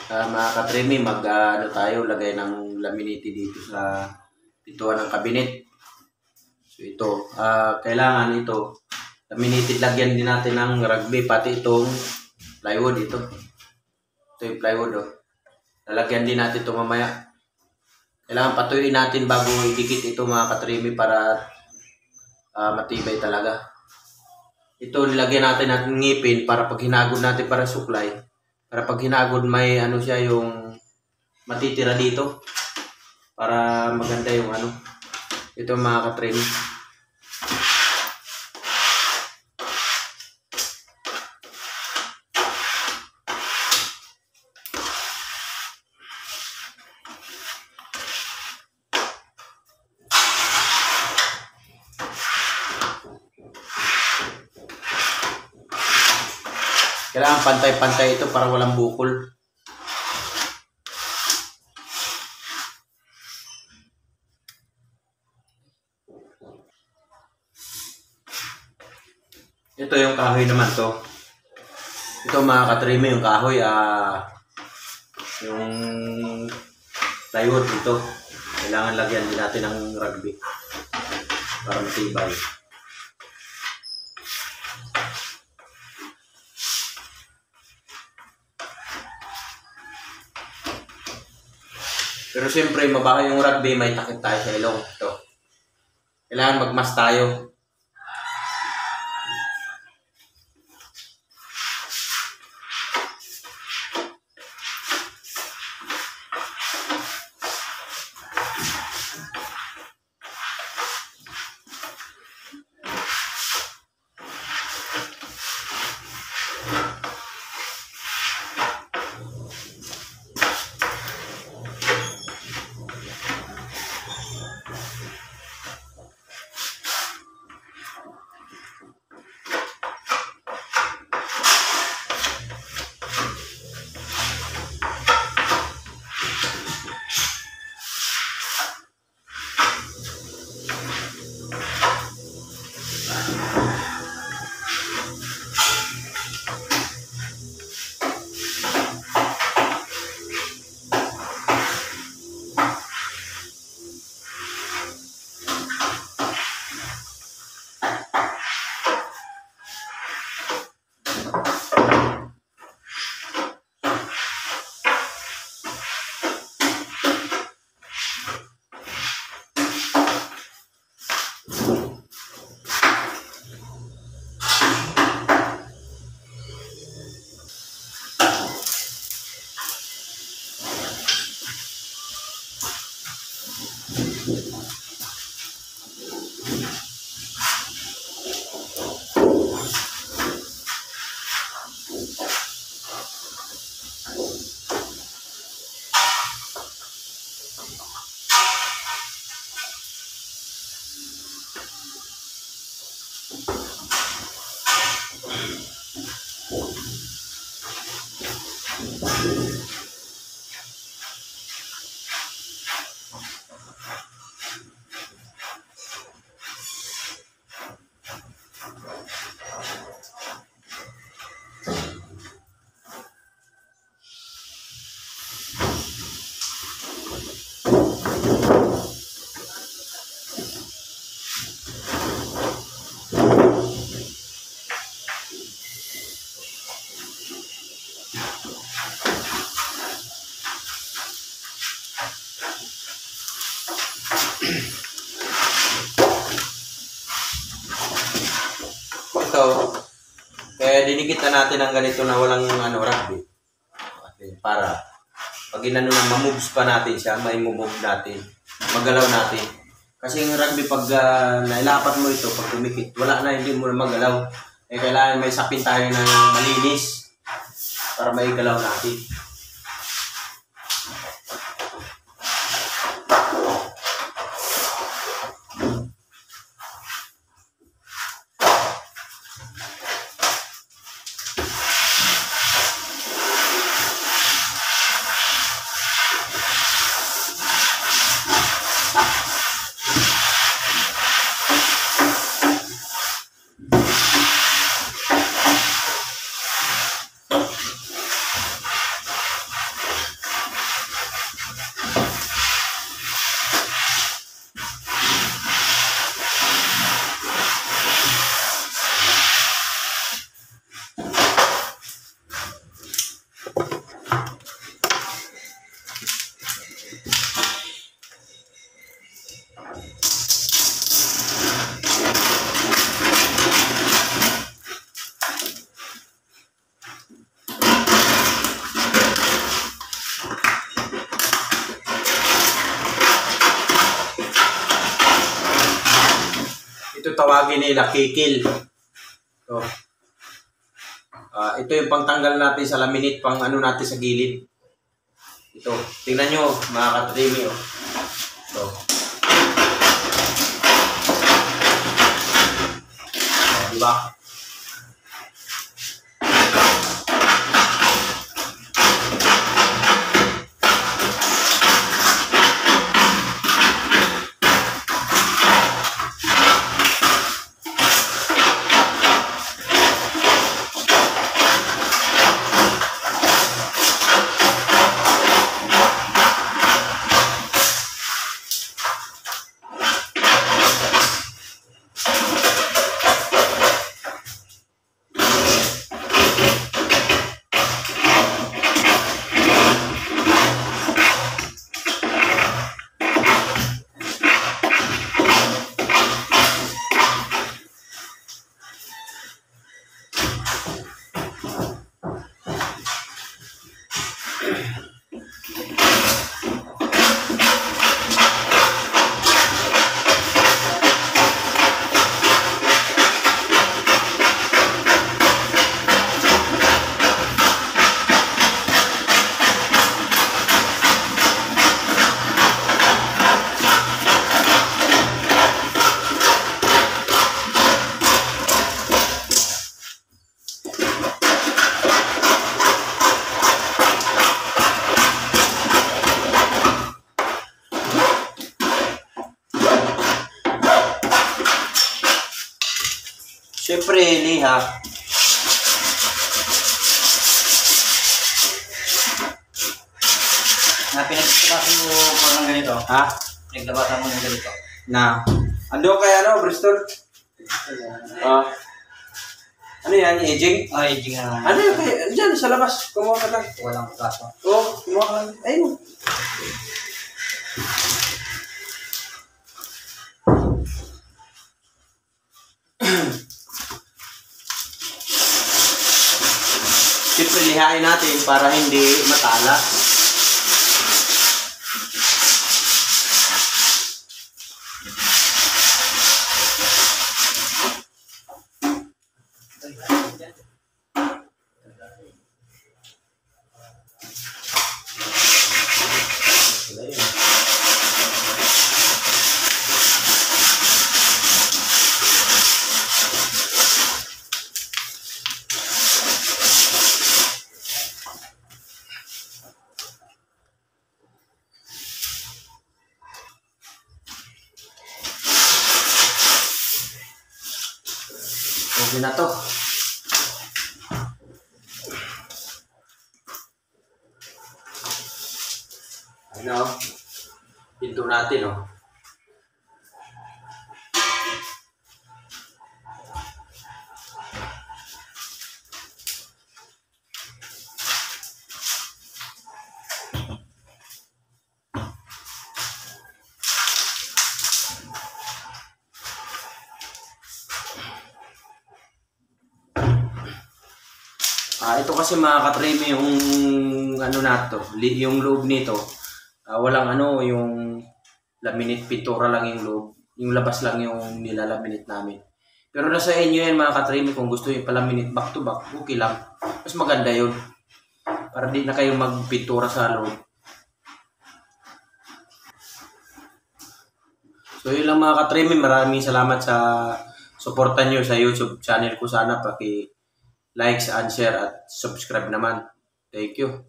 Mga katrimi, ano tayo, lagay ng laminate dito sa pituan ng kabinet. So ito, kailangan ito, laminated, lagyan din natin ng rugby, pati itong plywood ito. Ito yung plywood, oh. Lalagyan din natin ito mamaya. Kailangan patuyuin natin bago idikit ito mga katrimi para matibay talaga. Ito nilagyan natin ng ngipin para pag hinagod natin para suklay. Para pag hinagod may ano siya yung matitira dito. Para maganda yung ano. Ito mga katrimi. Kailangan pantay-pantay ito para walang bukol. Ito yung kahoy naman to. Ito mga katrimi yung kahoy, yung plywood ito. Kailangan lagyan din natin ng rugby para matibay. Pero siyempre, mabaho yung rugby, may takip tayo sa ilong. Ito. Kailangan magmas tayo. Ito, kaya dinikit na natin ang ganito na walang rugby. Okay, para pag inano na ma-moves pa natin siya, may move natin, magalaw natin. Kasi yung rugby pag nailapat mo ito, pag dumikit, wala na, hindi mo na magalaw. Eh kailangan may sapin tayo na malinis para may galaw natin. tawagin nila, kikil. So, ito yung pangtanggal natin sa laminate, pang ano natin sa gilid. Ito, tingnan nyo mga katrimi. Oh. So, diba? Siyempre, liha. Pinaglabasan mo ng ganito? Ha? Pinaglabasan mo ng ganito? Na. Ando kay ano, Bristol? Ano yan, aging? Aging na. Ano yan, kaya? Diyan, sa labas. Kumuha ka lang. Walang kaso. Oo, kumuha ka lang. Ayun. Siyempre, lihain natin para hindi matala. Okay na to. Ano? Pinto natin, oh. Ito kasi mga katreme yung ano na to, yung loob nito. Walang ano, yung laminate, pintura lang yung loob. Yung labas lang yung nilalaminate namin. Pero nasa inyo yan mga katreme, kung gusto yung palaminate back to back, okay lang. Mas maganda yun. Para di na kayo magpintura sa loob. So yun lang mga katreme, maraming salamat sa suporta nyo sa YouTube channel ko. Sana likes and share at subscribe naman. Thank you.